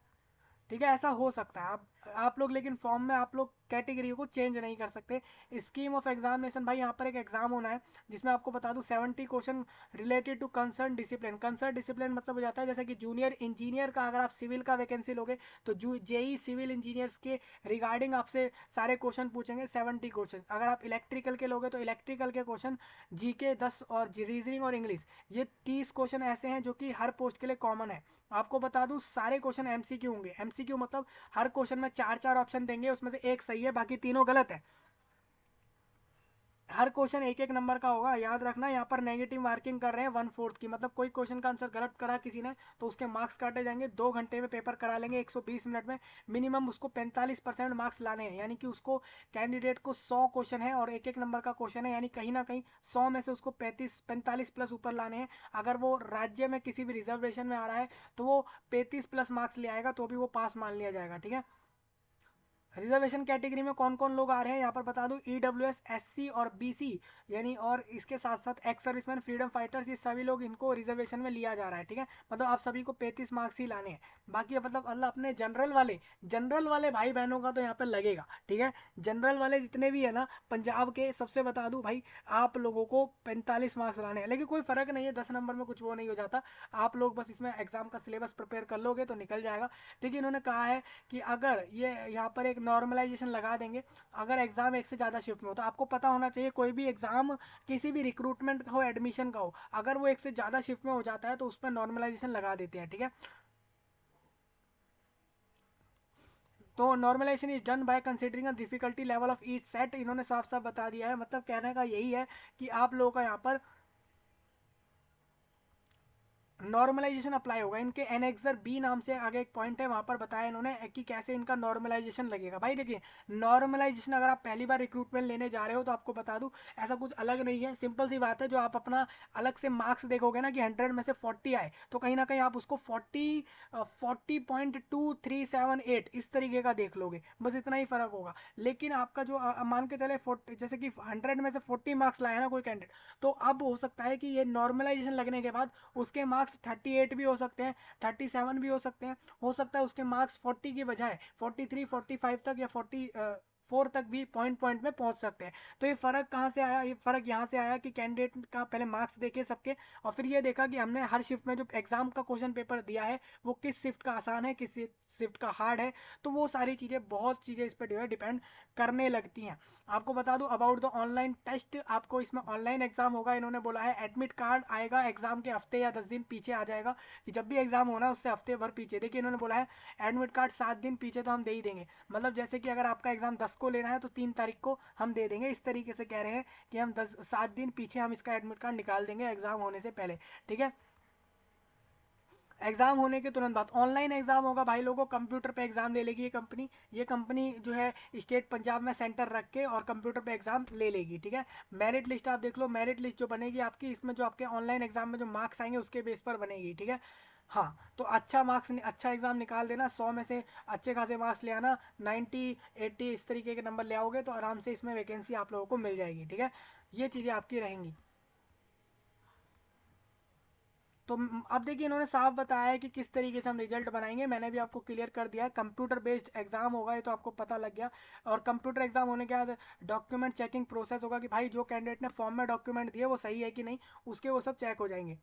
ठीक है, ऐसा हो सकता है। आप लोग लेकिन फॉर्म में आप लोग कैटेगरी को चेंज नहीं कर सकते। स्कीम ऑफ एग्जामिनेशन भाई, यहाँ पर एक एग्जाम होना है जिसमें आपको बता दूं 70 question related to concern discipline. Concern discipline मतलब हो जाता है जैसे कि जूनियर इंजीनियर का अगर आप सिविल का वैकेंसी लोगे तो जेई सिविल इंजीनियर्स के रिगार्डिंग आपसे सारे क्वेश्चन पूछेंगे, 70 क्वेश्चन। अगर आप इलेक्ट्रिकल के लोगे तो इलेक्ट्रिकल के क्वेश्चन जीके 10 और रीजनिंग और इंग्लिश, ये 30 क्वेश्चन ऐसे हैं जो कि हर पोस्ट के लिए कॉमन है। आपको बता दूं सारे क्वेश्चन एमसीक्यू होंगे। एमसीक्यू मतलब हर क्वेश्चन में चार चार ऑप्शन देंगे, उसमें से एक सही है बाकी तीनों गलत है। हर क्वेश्चन एक एक नंबर का होगा, याद रखना। यहाँ पर नेगेटिव मार्किंग कर रहे हैं 1/4 की, मतलब कोई क्वेश्चन का आंसर गलत करा किसी ने तो उसके मार्क्स काटे जाएंगे। 2 घंटे में पेपर करा लेंगे, 120 मिनट में। मिनिमम उसको 45% मार्क्स लाने हैं, यानी कि उसको कैंडिडेट को 100 क्वेश्चन है और एक एक नंबर का क्वेश्चन है, यानी कहीं ना कहीं 100 में से उसको 45 प्लस ऊपर लाने हैं। अगर वो राज्य में किसी भी रिजर्वेशन में आ रहा है तो वो 35 प्लस मार्क्स ले आएगा तो भी वो पास मान लिया जाएगा। ठीक है, रिजर्वेशन कैटेगरी में कौन कौन लोग आ रहे हैं यहाँ पर बता दूं, ईडब्ल्यूएस, एससी और बीसी, यानी और इसके साथ साथ एक्स सर्विसमैन, फ्रीडम फाइटर्स, ये सभी लोग इनको रिजर्वेशन में लिया जा रहा है। ठीक है, मतलब आप सभी को 35 मार्क्स ही लाने हैं। बाकी मतलब अल्लाह अपने जनरल वाले भाई बहनों का तो यहाँ पर लगेगा। ठीक है, जनरल वाले जितने भी है ना पंजाब के, सबसे बता दूं भाई, आप लोगों को 45 मार्क्स लाने हैं। लेकिन कोई फर्क नहीं है, 10 नंबर में कुछ वो नहीं हो जाता। आप लोग बस इसमें एग्जाम का सिलेबस प्रिपेयर कर लोगे तो निकल जाएगा। देखिए इन्होंने कहा है कि अगर ये यहाँ पर एक नॉर्मलाइजेशन लगा देंगे, अगर एग्जाम एक से ज़्यादा शिफ्ट में हो, तो आपको पता होना चाहिए कोई भी एग्जाम किसी भी रिक्रूटमेंट का हो, एडमिशन का हो, अगर वो एक से ज़्यादा शिफ्ट में हो जाता है तो उस पर नॉर्मलाइजेशन लगा देते हैं। ठीक है, तो normalisation is done by considering the difficulty level of each set. इन्होंने साफ साफ बता दिया है, मतलब कहने का यही है कि आप लोगों का यहाँ पर नॉर्मलाइजेशन अप्लाई होगा। इनके एनेक्सर बी नाम से आगे एक पॉइंट है, वहां पर बताया इन्होंने कि कैसे इनका नॉर्मलाइजेशन लगेगा। भाई देखिए, नॉर्मलाइजेशन अगर आप पहली बार रिक्रूटमेंट लेने जा रहे हो तो आपको बता दूं ऐसा कुछ अलग नहीं है, सिंपल सी बात है। जो आप अपना अलग से मार्क्स देखोगे ना कि 100 में से 40 आए, तो कहीं ना कहीं आप उसको 40.2378 इस तरीके का देख लोगे, बस इतना ही फर्क होगा। लेकिन आपका जो मान के चले 40, जैसे कि 100 में से 40 मार्क्स लाया ना कोई कैंडिडेट, तो अब हो सकता है कि ये नॉर्मलाइजेशन लगने के बाद उसके मार्क्स 38 भी हो सकते हैं, 37 भी हो सकता है उसके मार्क्स 40 की बजाय 43, 45 तक या 44 तक भी पॉइंट पॉइंट में पहुंच सकते हैं। तो ये फर्क कहाँ से आया? ये फर्क यहाँ से आया कि कैंडिडेट का पहले मार्क्स देखे सबके, और फिर ये देखा कि हमने हर शिफ्ट में जो एग्जाम का क्वेश्चन पेपर दिया है वो किस शिफ्ट का आसान है, किस शिफ्ट का हार्ड है। तो वो सारी चीज़ें, बहुत चीज़ें इस पर जो है डिपेंड करने लगती हैं। आपको बता दूं अबाउट द ऑनलाइन टेस्ट, आपको इसमें ऑनलाइन एग्जाम होगा। इन्होंने बोला है एडमिट कार्ड आएगा एग्जाम के हफ्ते या 10 दिन पीछे आ जाएगा, कि जब भी एग्जाम होना है उससे हफ्ते भर पीछे। देखिए इन्होंने बोला है एडमिट कार्ड 7 दिन पीछे तो हम दे ही देंगे, मतलब जैसे कि अगर आपका एग्जाम 10 को लेना है तो 3 तारीख को हम दे देंगे, इस तरीके से कह रहे हैं कि हम 7 दिन पीछे हम इसका एडमिट कार्ड निकाल देंगे एग्जाम होने से पहले। ठीक है, एग्जाम होने के तुरंत बाद ऑनलाइन एग्जाम होगा भाई, लोगों को कंप्यूटर पे एग्जाम ले लेगी ये कंपनी जो है स्टेट पंजाब में सेंटर रख के और कंप्यूटर पे एग्जाम ले लेगी। ठीक है, मेरिट लिस्ट आप देख लो, मेरिट लिस्ट जो बनेगी आपकी, इसमें जो आपके ऑनलाइन एग्जाम में जो मार्क्स आएंगे उसके बेस पर बनेगी। ठीक है, हाँ, तो अच्छा एग्जाम निकाल देना, 100 में से अच्छे खासे मार्क्स ले आना, 90 80 इस तरीके के नंबर ले आओगे तो आराम से इसमें वैकेंसी आप लोगों को मिल जाएगी। ठीक है, ये चीज़ें आपकी रहेंगी। तो अब देखिए इन्होंने साफ बताया है कि किस तरीके से हम रिजल्ट बनाएंगे, मैंने भी आपको क्लियर कर दिया है। कंप्यूटर बेस्ड एग्जाम होगा, ये तो आपको पता लग गया। और कंप्यूटर एग्जाम होने के बाद डॉक्यूमेंट चेकिंग प्रोसेस होगा कि भाई जो कैंडिडेट ने फॉर्म में डॉक्यूमेंट दिए वो सही है कि नहीं, उसके वो सब चेक हो जाएंगे।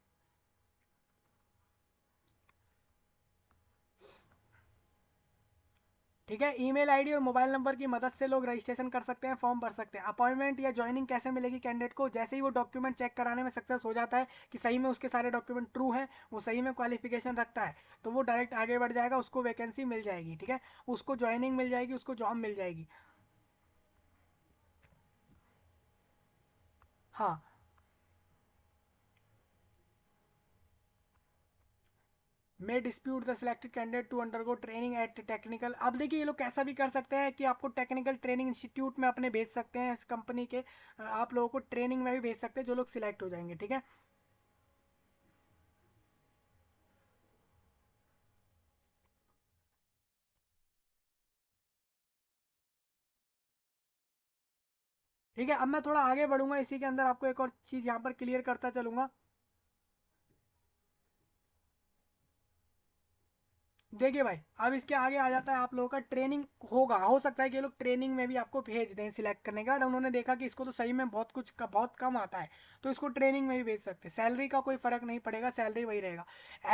ठीक है, ईमेल आईडी और मोबाइल नंबर की मदद से लोग रजिस्ट्रेशन कर सकते हैं, फॉर्म भर सकते हैं। अपॉइंटमेंट या ज्वाइनिंग कैसे मिलेगी कैंडिडेट को? जैसे ही वो डॉक्यूमेंट चेक कराने में सक्सेस हो जाता है कि सही में उसके सारे डॉक्यूमेंट ट्रू हैं, वो सही में क्वालिफिकेशन रखता है, तो वो डायरेक्ट आगे बढ़ जाएगा, उसको वैकेंसी मिल जाएगी। ठीक है, उसको ज्वाइनिंग मिल जाएगी, उसको जॉब मिल जाएगी। हाँ, may dispute the selected candidate to undergo training at technical. अब देखिए ये लोग कैसा भी कर सकते हैं कि आपको टेक्निकल ट्रेनिंग इंस्टीट्यूट में अपने भेज सकते हैं, इस कंपनी के आप लोगों को ट्रेनिंग में भी भेज सकते हैं जो लोग सिलेक्ट हो जाएंगे, ठीक है। ठीक है, अब मैं थोड़ा आगे बढ़ूंगा, इसी के अंदर आपको एक और चीज़ यहाँ पर क्लियर करता चलूंगा। देखिए भाई, अब इसके आगे आ जाता है आप लोगों का ट्रेनिंग होगा, हो सकता है कि ये लोग ट्रेनिंग में भी आपको भेज दें सिलेक्ट करने के बाद, उन्होंने देखा कि इसको तो सही में बहुत कुछ का बहुत कम आता है तो इसको ट्रेनिंग में भी भेज सकते हैं। सैलरी का कोई फर्क नहीं पड़ेगा, सैलरी वही रहेगा।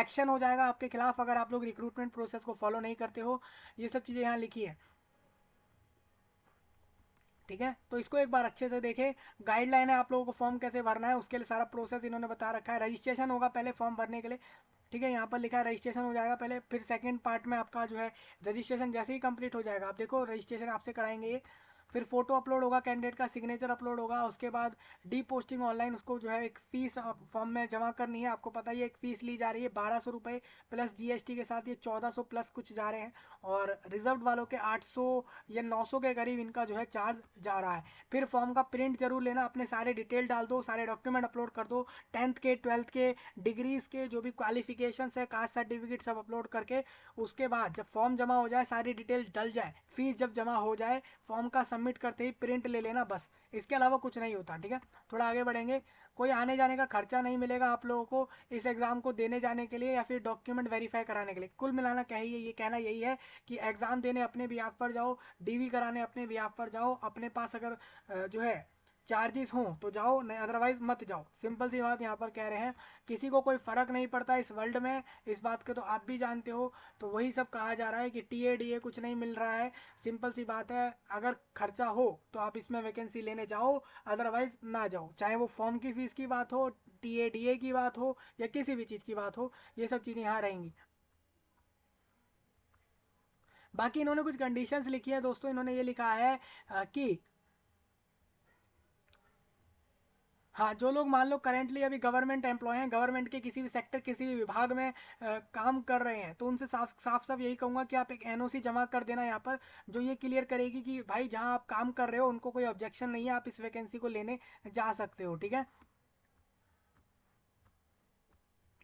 एक्शन हो जाएगा आपके खिलाफ अगर आप लोग रिक्रूटमेंट प्रोसेस को फॉलो नहीं करते हो, ये सब चीज़ें यहाँ लिखी है, ठीक है। तो इसको एक बार अच्छे से देखें, गाइडलाइन है आप लोगों को फॉर्म कैसे भरना है, उसके लिए सारा प्रोसेस इन्होंने बता रखा है। रजिस्ट्रेशन होगा पहले फॉर्म भरने के लिए, ठीक है, यहाँ पर लिखा है रजिस्ट्रेशन हो जाएगा पहले, फिर सेकंड पार्ट में आपका जो है रजिस्ट्रेशन जैसे ही कंप्लीट हो जाएगा, आप देखो रजिस्ट्रेशन आपसे कराएंगे ये, फिर फोटो अपलोड होगा, कैंडिडेट का सिग्नेचर अपलोड होगा, उसके बाद डी पोस्टिंग ऑनलाइन, उसको जो है एक फीस फॉर्म में जमा करनी है, आपको पता ही है एक फीस ली जा रही है 1200 रुपये प्लस जीएसटी के साथ ये 1400 प्लस कुछ जा रहे हैं, और रिजर्व वालों के 800 या 900 के करीब इनका जो है चार्ज जा रहा है। फिर फॉर्म का प्रिंट जरूर लेना, अपने सारे डिटेल डाल दो, सारे डॉक्यूमेंट अपलोड कर दो, 10th के 12th के डिग्रीज के जो भी क्वालिफिकेशन है, कास्ट सर्टिफिकेट सब अपलोड करके, उसके बाद जब फॉर्म जमा हो जाए, सारी डिटेल डल जाए, फीस जब जमा हो जाए, फॉर्म का सबमिट करते ही प्रिंट ले लेना बस, इसके अलावा कुछ नहीं होता, ठीक है। थोड़ा आगे बढ़ेंगे, कोई आने जाने का खर्चा नहीं मिलेगा आप लोगों को इस एग्ज़ाम को देने जाने के लिए या फिर डॉक्यूमेंट वेरीफाई कराने के लिए। कुल मिलाना क्या है, ये कहना यही है कि एग्ज़ाम देने अपने बिहाफ पर जाओ, डीवी कराने अपने बिहाफ पर जाओ, अपने पास अगर जो है चार्जेस हों तो जाओ, नहीं अदरवाइज मत जाओ, सिंपल सी बात यहाँ पर कह रहे हैं। किसी को कोई फ़र्क नहीं पड़ता इस वर्ल्ड में, इस बात के तो आप भी जानते हो, तो वही सब कहा जा रहा है कि टी ए डी ए कुछ नहीं मिल रहा है। सिंपल सी बात है, अगर खर्चा हो तो आप इसमें वैकेंसी लेने जाओ, अदरवाइज ना जाओ, चाहे वो फॉर्म की फ़ीस की बात हो, टी ए डी ए की बात हो या किसी भी चीज़ की बात हो, ये सब चीज़ें यहाँ रहेंगी। बाकी इन्होंने कुछ कंडीशंस लिखी है दोस्तों, इन्होंने ये लिखा है कि हाँ, जो लोग मान लो करेंटली अभी गवर्नमेंट एम्प्लॉय हैं, गवर्नमेंट के किसी भी सेक्टर किसी भी विभाग में काम कर रहे हैं, तो उनसे साफ साफ साफ यही कहूँगा कि आप एक एनओसी जमा कर देना यहाँ पर, जो ये क्लियर करेगी कि भाई जहाँ आप काम कर रहे हो उनको कोई ऑब्जेक्शन नहीं है, आप इस वैकेंसी को लेने जा सकते हो, ठीक है।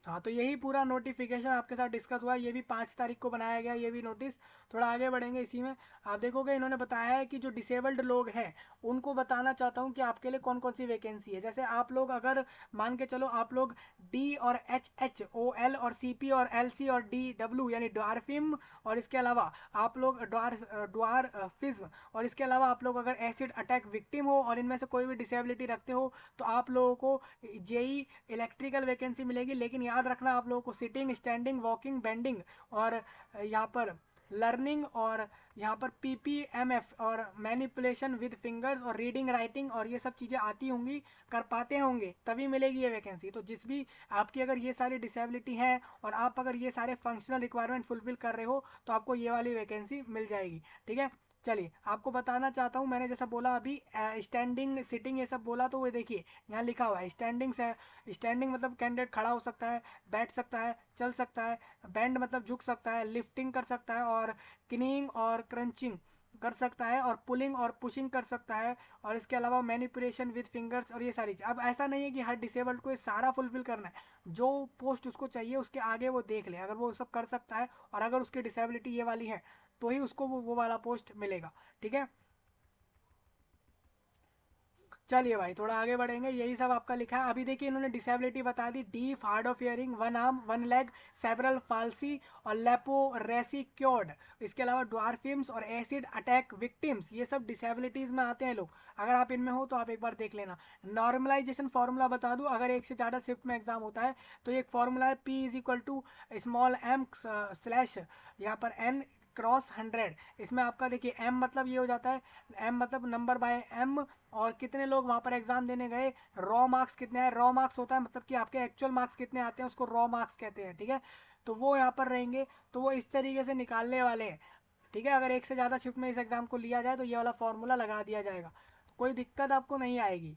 हाँ, तो यही पूरा नोटिफिकेशन आपके साथ डिस्कस हुआ, ये भी 5 तारीख को बनाया गया, ये भी नोटिस। थोड़ा आगे बढ़ेंगे इसी में, आप देखोगे इन्होंने बताया है कि जो डिसेबल्ड लोग हैं उनको बताना चाहता हूँ कि आपके लिए कौन कौन सी वैकेंसी है। जैसे आप लोग अगर मान के चलो आप लोग डी और एच एच ओ एल और सी पी और एल सी और डी डब्ल्यू यानी ड्वार्फिम, और इसके अलावा आप लोग ड्वार्फिज्म, और इसके अलावा आप लोग अगर एसिड अटैक विक्टिम हो और इनमें से कोई भी डिसेबिलिटी रखते हो, तो आप लोगों को जेई इलेक्ट्रिकल वैकेंसी मिलेगी। लेकिन याद रखना आप लोगों को सिटिंग, स्टैंडिंग, वॉकिंग, बेंडिंग और यहाँ पर लर्निंग और यहाँ पर पीपीएमएफ और मैनिपुलेशन विद फिंगर्स और रीडिंग राइटिंग और ये सब चीज़ें आती होंगी, कर पाते होंगे, तभी मिलेगी ये वैकेंसी। तो जिस भी आपकी अगर ये सारी डिसेबिलिटी है और आप अगर ये सारे फंक्शनल रिक्वायरमेंट फुलफिल कर रहे हो तो आपको ये वाली वैकेंसी मिल जाएगी, ठीक है। चलिए आपको बताना चाहता हूँ, मैंने जैसा बोला अभी स्टैंडिंग सिटिंग ये सब बोला, तो वो देखिए यहाँ लिखा हुआ है स्टैंडिंग से। स्टैंडिंग मतलब कैंडिडेट खड़ा हो सकता है, बैठ सकता है, चल सकता है, बैंड मतलब झुक सकता है, लिफ्टिंग कर सकता है, और किनिंग और क्रंचिंग कर सकता है, और पुलिंग और पुशिंग कर सकता है, और इसके अलावा मैनिपुलेशन विद फिंगर्स और ये सारी चीज़। अब ऐसा नहीं है कि हर डिसेबल्ड को ये सारा फुलफिल करना है, जो पोस्ट उसको चाहिए उसके आगे वो देख ले, अगर वो सब कर सकता है और अगर उसकी डिसेबिलिटी ये वाली है तो ही उसको वो वाला पोस्ट मिलेगा, ठीक है। चलिए भाई थोड़ा आगे बढ़ेंगे, यही सब आपका लिखा है। अभी देखिए इन्होंने डिसेबिलिटी बता दी, deaf, hard of hearing, one arm, one leg, cerebral palsy और लेपोरेसी क्योर्ड, इसके अलावा ड्वार्फिम्स और एसिड अटैक विक्टिम्स, ये सब डिसेबिलिटीज़ में आते हैं लोग। अगर आप इनमें हो तो आप एक बार देख लेना। नॉर्मलाइजेशन फार्मूला बता दूं, अगर एक से ज़्यादा शिफ्ट में एग्जाम होता है तो एक फार्मूला है P is equal to small M slash यहाँ पर एन क्रॉस 100। इसमें आपका देखिए एम मतलब ये हो जाता है, एम मतलब नंबर बाय एम, और कितने लोग वहाँ पर एग्जाम देने गए, रॉ मार्क्स कितने आए, रॉ मार्क्स होता है मतलब कि आपके एक्चुअल मार्क्स कितने आते हैं, उसको रॉ मार्क्स कहते हैं, ठीक है। तो वो यहाँ पर रहेंगे, तो वो इस तरीके से निकालने वाले हैं, ठीक है। अगर एक से ज़्यादा शिफ्ट में इस एग्ज़ाम को लिया जाए तो ये वाला फॉर्मूला लगा दिया जाएगा, तो कोई दिक्कत आपको नहीं आएगी।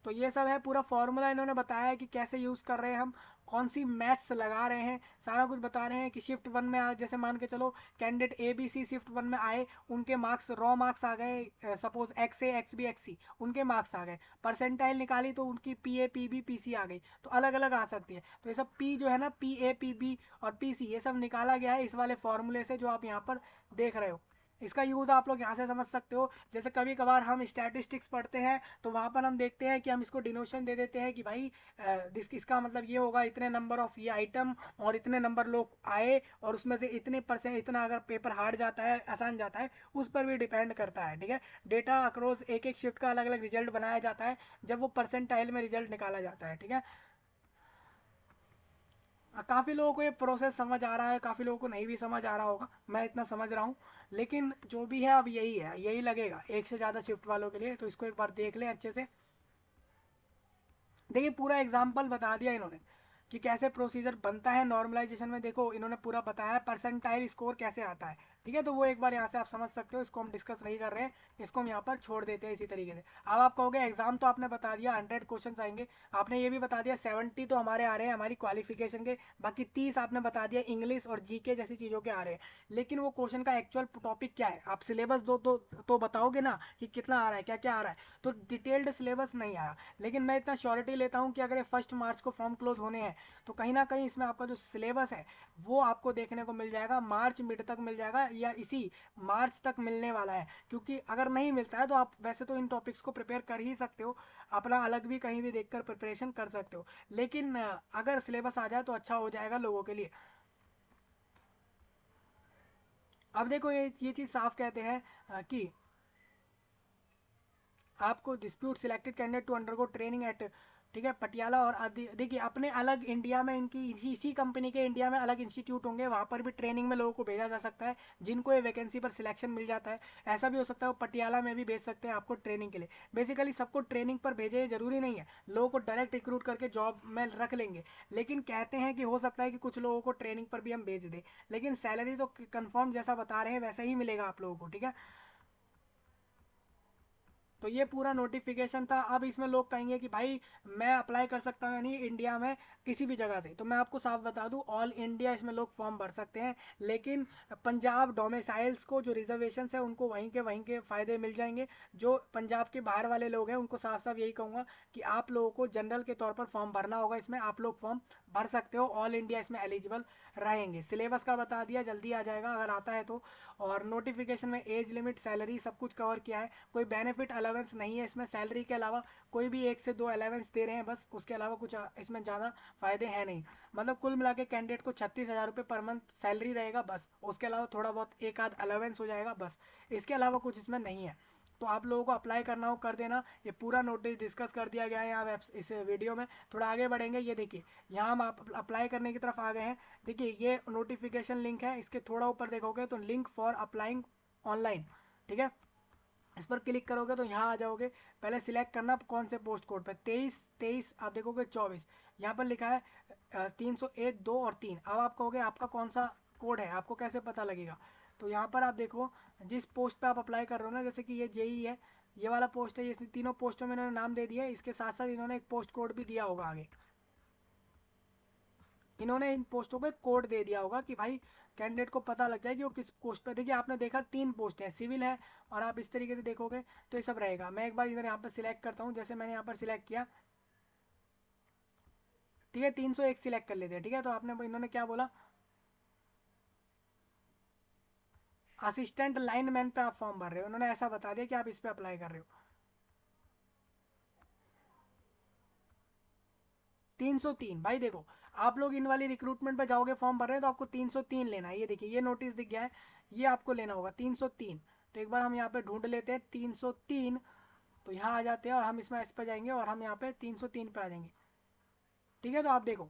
तो ये सब है पूरा फॉर्मूला इन्होंने बताया है कि कैसे यूज़ कर रहे हैं हम। कौन सी मैथ्स लगा रहे हैं, सारा कुछ बता रहे हैं कि शिफ्ट 1 में जैसे मान के चलो candidate A B C shift 1 में आए, उनके मार्क्स रॉ मार्क्स आ गए suppose X A X B X C, उनके मार्क्स आ गए, परसेंटाइल निकाली तो उनकी P A P B P C आ गई, तो अलग अलग आ सकती है। तो ये सब पी जो है ना, पी ए पी बी और पी सी, ये सब निकाला गया है इस वाले फॉर्मूले से जो आप यहाँ पर देख रहे हो। इसका यूज़ आप लोग यहाँ से समझ सकते हो। जैसे कभी कभार हम स्टैटिस्टिक्स पढ़ते हैं तो वहाँ पर हम देखते हैं कि हम इसको डिनोशन दे देते हैं कि भाई इसका मतलब ये होगा इतने नंबर ऑफ ये आइटम और इतने नंबर लोग आए और उसमें से इतने परसेंट, इतना अगर पेपर हार्ड जाता है आसान जाता है उस पर भी डिपेंड करता है। ठीक है, डेटा अक्रॉस एक एक शिफ्ट का अलग अलग रिजल्ट बनाया जाता है जब वो परसेंटाइल में रिजल्ट निकाला जाता है। ठीक है, काफ़ी लोगों को ये प्रोसेस समझ आ रहा है, काफ़ी लोगों को नहीं भी समझ आ रहा होगा, मैं इतना समझ रहा हूँ। लेकिन जो भी है अब यही है, यही लगेगा एक से ज़्यादा शिफ्ट वालों के लिए। तो इसको एक बार देख लें अच्छे से। देखिए पूरा एग्जाम्पल बता दिया इन्होंने कि कैसे प्रोसीजर बनता है नॉर्मलाइजेशन में। देखो इन्होंने पूरा बताया परसेंटाइल स्कोर कैसे आता है। ठीक है, तो वो एक बार यहाँ से आप समझ सकते हो, इसको हम डिस्कस नहीं कर रहे हैं, इसको हम यहाँ पर छोड़ देते हैं इसी तरीके से। अब आप कहोगे एग्जाम तो आपने बता दिया 100 क्वेश्चन आएंगे, आपने ये भी बता दिया 70 तो हमारे आ रहे हैं हमारी क्वालिफिकेशन के, बाकी 30 आपने बता दिया इंग्लिश और जीके जैसी चीज़ों के आ रहे हैं। लेकिन वो क्वेश्चन का एक्चुअल टॉपिक क्या है, आप सिलेबस दो तो बताओगे ना कि कितना आ रहा है, क्या क्या आ रहा है। तो डिटेल्ड सिलेबस नहीं आया, लेकिन मैं इतना श्योरिटी लेता हूँ कि अगर ये 1 मार्च को फॉर्म क्लोज होने हैं तो कहीं ना कहीं इसमें आपका जो सिलेबस है वो आपको देखने को मिल जाएगा, मार्च मिड तक मिल जाएगा या इसी मार्च तक मिलने वाला है। क्योंकि अगर नहीं मिलता है तो आप वैसे तो इन टॉपिक्स को प्रिपेयर कर ही सकते हो, अपना अलग भी कहीं भी देखकर प्रिपरेशन कर सकते हो, लेकिन अगर सिलेबस आ जाए तो अच्छा हो जाएगा लोगों के लिए। अब देखो ये चीज़ साफ कहते हैं कि आपको dispute selected candidate to undergo training at, ठीक है, पटियाला और देखिए अपने अलग इंडिया में इनकी इसी कंपनी के इंडिया में अलग इंस्टीट्यूट होंगे, वहाँ पर भी ट्रेनिंग में लोगों को भेजा जा सकता है जिनको ये वैकेंसी पर सिलेक्शन मिल जाता है। ऐसा भी हो सकता है वो पटियाला में भी भेज सकते हैं आपको ट्रेनिंग के लिए। बेसिकली सबको ट्रेनिंग पर भेजे ये जरूरी नहीं है, लोगों को डायरेक्ट रिक्रूट करके जॉब में रख लेंगे। लेकिन कहते हैं कि हो सकता है कि कुछ लोगों को ट्रेनिंग पर भी हम भेज दें, लेकिन सैलरी तो कंफर्म जैसा बता रहे हैं वैसा ही मिलेगा आप लोगों को। ठीक है, तो ये पूरा नोटिफिकेशन था। अब इसमें लोग कहेंगे कि भाई मैं अप्लाई कर सकता हूँ या नहीं इंडिया में किसी भी जगह से, तो मैं आपको साफ बता दूं ऑल इंडिया इसमें लोग फॉर्म भर सकते हैं, लेकिन पंजाब डोमिसाइल्स को जो रिजर्वेशन है उनको वहीं के फ़ायदे मिल जाएंगे। जो पंजाब के बाहर वाले लोग हैं उनको साफ साफ यही कहूँगा कि आप लोगों को जनरल के तौर पर फॉर्म भरना होगा, इसमें आप लोग फॉर्म भर सकते हो, ऑल इंडिया इसमें एलिजिबल रहेंगे। सिलेबस का बता दिया, जल्दी आ जाएगा अगर आता है तो। और नोटिफिकेशन में एज लिमिट सैलरी सब कुछ कवर किया है, कोई बेनिफिट अलाउंस नहीं है इसमें, सैलरी के अलावा कोई भी 1 से 2 अलाउंस दे रहे हैं बस, उसके अलावा कुछ इसमें ज़्यादा फ़ायदे हैं नहीं। मतलब कुल मिला के कैंडिडेट को 36,000 रुपये पर मंथ सैलरी रहेगा बस, उसके अलावा थोड़ा बहुत एक आध अलाउंस हो जाएगा बस, इसके अलावा कुछ इसमें नहीं है। तो आप लोगों को अप्लाई करना हो कर देना। ये पूरा नोटिस डिस्कस कर दिया गया है यहाँ इस वीडियो में। थोड़ा आगे बढ़ेंगे, ये देखिए यहाँ हम आप अप्लाई करने की तरफ आ गए हैं। देखिए ये नोटिफिकेशन लिंक है, इसके थोड़ा ऊपर देखोगे तो लिंक फॉर अप्लाइंग ऑनलाइन, ठीक है, इस पर क्लिक करोगे तो यहाँ आ जाओगे। पहले सिलेक्ट करना कौन से पोस्ट कोड पे, 23 आप देखोगे 24, यहाँ पर लिखा है 301, 2 और 3। अब आप कहोगे आपका कौन सा कोड है, आपको कैसे पता लगेगा। तो यहाँ पर आप देखो जिस पोस्ट पे आप अप्लाई कर रहे हो ना, जैसे कि ये जेई है, ये वाला पोस्ट है, ये तीनों पोस्टों में इन्होंने नाम दे दिया है, इसके साथ साथ इन्होंने एक पोस्ट कोड भी दिया होगा आगे, इन्होंने इन पोस्टों को कोड दे दिया होगा कि भाई कैंडिडेट को पता लग जाए कि वो किस पोस्ट पे। देखिए आपने देखा 3 पोस्ट है, सिविल है, और आप इस तरीके से देखोगे तो ये सब रहेगा। मैं एक बार इधर यहाँ पर सिलेक्ट करता हूँ, जैसे मैंने यहाँ पर सिलेक्ट किया, ठीक है, 301 सिलेक्ट कर लेते हैं। ठीक है, तो आपने इन्होंने क्या बोला, असिस्टेंट लाइन मैन पे आप फॉर्म भर रहे हो, उन्होंने ऐसा बता दिया कि आप इस पे अप्लाई कर रहे हो। 303 भाई देखो, आप लोग इन वाली रिक्रूटमेंट पे जाओगे फॉर्म भर रहे हैं तो आपको 303 लेना है। ये देखिए ये नोटिस दिख गया है, ये आपको लेना होगा 303। तो एक बार हम यहाँ पे ढूंढ लेते हैं 303, तो यहाँ आ जाते हैं और हम इसमें इस पर जाएंगे और हम यहाँ पे 303 पे आ जाएंगे। ठीक है, तो आप देखो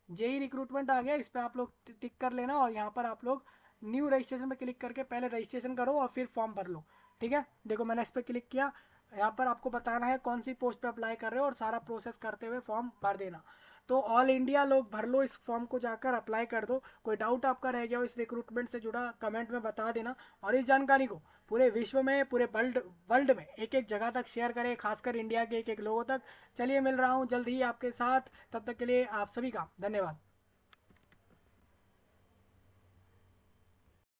जेई रिक्रूटमेंट आ गया, इस पर आप लोग टिक कर लेना और यहाँ पर आप लोग न्यू रजिस्ट्रेशन पे क्लिक करके पहले रजिस्ट्रेशन करो और फिर फॉर्म भर लो। ठीक है, देखो मैंने इस पर क्लिक किया, यहाँ पर आपको बताना है कौन सी पोस्ट पे अप्लाई कर रहे हो और सारा प्रोसेस करते हुए फॉर्म भर देना। तो ऑल इंडिया लोग भर लो इस फॉर्म को, जाकर अप्लाई कर दो। कोई डाउट आपका रह गया हो इस रिक्रूटमेंट से जुड़ा, कमेंट में बता देना और इस जानकारी को पूरे विश्व में, पूरे वर्ल्ड वर्ल्ड में एक एक जगह तक शेयर करें, खासकर इंडिया के एक एक लोगों तक। चलिए मिल रहा हूँ जल्द ही आपके साथ, तब तक के लिए आप सभी का धन्यवाद।